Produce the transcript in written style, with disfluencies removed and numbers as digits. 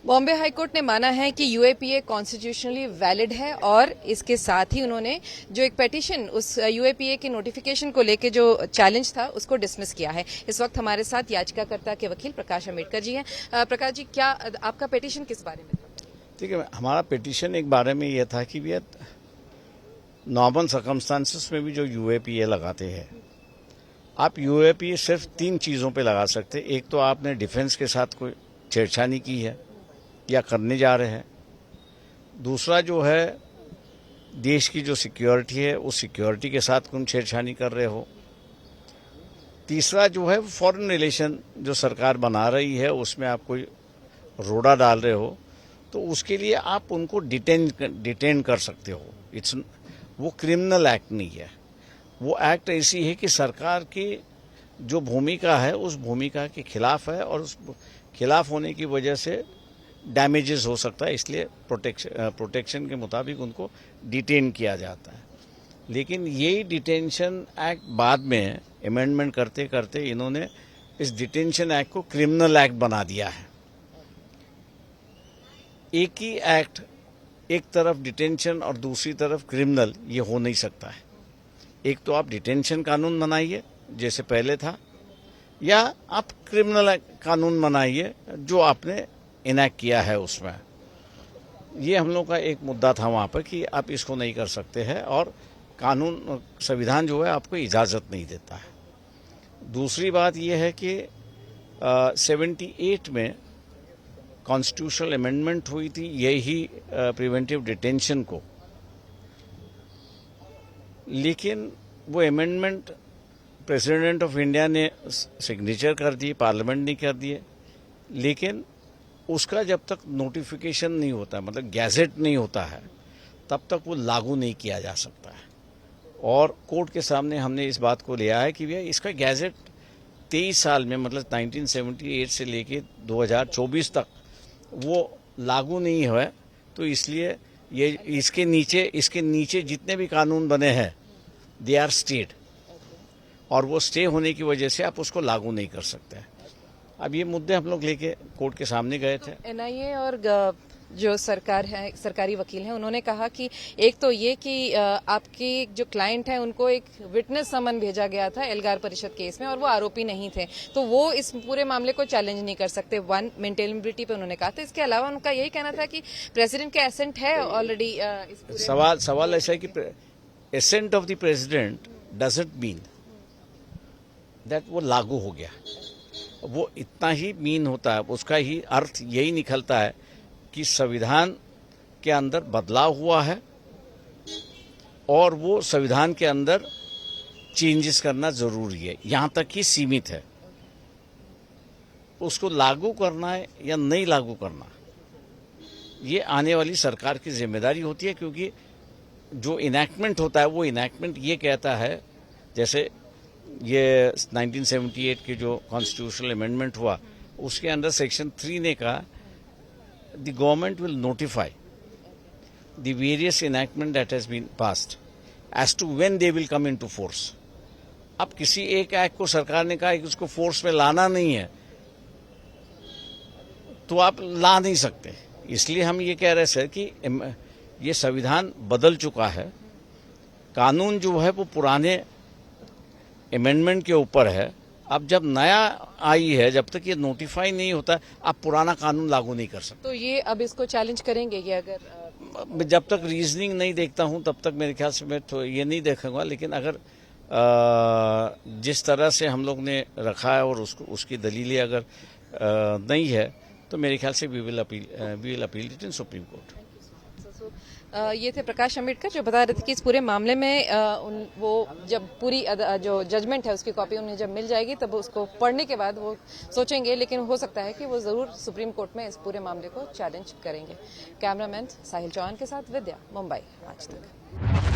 Bombay high court ने माना है कि यूएपीए कॉन्स्टिट्यूशनली वैलिड है और इसके साथ ही उन्होंने जो एक पेटिशन उस यूएपीए के नोटिफिकेशन को लेकर जो चैलेंज था उसको डिसमिस किया है। इस वक्त हमारे साथ याचिकाकर्ता के वकील प्रकाश अम्बेडकर जी हैं। प्रकाश जी, क्या आपका पेटिशन किस बारे में था? ठीक है, हमारा पेटिशन एक बारे में यह था कि भैया नॉर्मल सर्कमस्टांसेस में भी जो यूएपीए लगाते हैं, आप यूएपीए सिर्फ 3 चीज़ों पे लगा सकते। एक तो आपने डिफेंस के साथ कोई छेड़छानी की है या करने जा रहे हैं। दूसरा जो है देश की जो सिक्योरिटी है उस सिक्योरिटी के साथ तुम छेड़छानी कर रहे हो। तीसरा जो है फॉरेन रिलेशन जो सरकार बना रही है उसमें आप कोई रोड़ा डाल रहे हो, तो उसके लिए आप उनको डिटेन कर सकते हो। वो क्रिमिनल एक्ट नहीं है। वो एक्ट ऐसी है कि सरकार की जो भूमिका है उस भूमिका के खिलाफ है और उस खिलाफ होने की वजह से डैमेजेस हो सकता है, इसलिए प्रोटेक्शन के मुताबिक उनको डिटेन किया जाता है। लेकिन यही डिटेंशन एक्ट बाद में अमेंडमेंट करते करते इन्होंने इस डिटेंशन एक्ट को क्रिमिनल एक्ट बना दिया है। एक ही एक्ट, एक तरफ डिटेंशन और दूसरी तरफ क्रिमिनल, ये हो नहीं सकता है। एक तो आप डिटेंशन कानून बनाइए जैसे पहले था, या आप क्रिमिनल कानून बनाइए जो आपने इनैक्ट किया है उसमें। ये हम लोग का एक मुद्दा था वहाँ पर कि आप इसको नहीं कर सकते हैं और कानून संविधान जो है आपको इजाज़त नहीं देता है। दूसरी बात यह है कि 78 में कॉन्स्टिट्यूशनल अमेंडमेंट हुई थी यही प्रिवेंटिव डिटेंशन को, लेकिन वो अमेंडमेंट प्रेसिडेंट ऑफ इंडिया ने सिग्नेचर कर दिए, पार्लियामेंट ने कर दिए, लेकिन उसका जब तक नोटिफिकेशन नहीं होता, मतलब गैजेट नहीं होता है, तब तक वो लागू नहीं किया जा सकता है। और कोर्ट के सामने हमने इस बात को लिया है कि भैया इसका गैजेट 23 साल में, मतलब 1978 से लेके 2024 तक वो लागू नहीं हुआ, तो इसलिए ये इसके नीचे जितने भी कानून बने हैं दे आर स्टेड, और वो स्टे होने की वजह से आप उसको लागू नहीं कर सकते। अब ये मुद्दे हम लोग लेके कोर्ट के सामने गए थे। एनआईए और जो सरकार है, सरकारी वकील हैं, उन्होंने कहा कि एक तो ये कि आपके जो क्लाइंट हैं उनको एक विटनेस समन भेजा गया था एल्गार परिषद केस में और वो आरोपी नहीं थे, तो वो इस पूरे मामले को चैलेंज नहीं कर सकते। मेंटेनेबिलिटी पे उन्होंने कहा था। इसके अलावा उनका यही कहना था कि प्रेसिडेंट का एसेंट है ऑलरेडी। सवाल ऐसा है कि ascent of the president doesn't mean that वो लागू हो गया। वो इतना ही मीन होता है, उसका ही अर्थ यही निकलता है कि संविधान के अंदर बदलाव हुआ है और वो संविधान के अंदर चेंजेस करना जरूरी है, यहां तक ही सीमित है। उसको लागू करना है या नहीं लागू करना, ये आने वाली सरकार की जिम्मेदारी होती है, क्योंकि जो इनैक्टमेंट होता है वो इनैक्टमेंट ये कहता है, जैसे ये 1978 के जो कॉन्स्टिट्यूशनल अमेंडमेंट हुआ उसके अंदर सेक्शन 3 ने कहा the government will notify the various enactment that has been passed as to when they will come into force. अब किसी एक एक्ट को सरकार ने कहा कि उसको फोर्स में लाना नहीं है, तो आप ला नहीं सकते। इसलिए हम ये कह रहे सर कि ये संविधान बदल चुका है, कानून जो है वो पुराने अमेंडमेंट के ऊपर है। अब जब नया आई है, जब तक ये नोटिफाई नहीं होता आप पुराना कानून लागू नहीं कर सकते। तो ये अब इसको चैलेंज करेंगे कि अगर जब तक रीजनिंग नहीं देखता हूं तब तक मेरे ख्याल से मैं तो ये नहीं देखूंगा, लेकिन अगर जिस तरह से हम लोग ने रखा है और उसकी दलीलें अगर नहीं है तो मेरे ख्याल से we will appeal it in supreme court. ये थे प्रकाश अम्बेडकर जो बता रहे थे कि इस पूरे मामले में वो जब पूरी जो जजमेंट है उसकी कॉपी उन्हें जब मिल जाएगी तब उसको पढ़ने के बाद वो सोचेंगे, लेकिन हो सकता है कि वो जरूर सुप्रीम कोर्ट में इस पूरे मामले को चैलेंज करेंगे। कैमरामैन साहिल चौहान के साथ विद्या, मुंबई आज तक।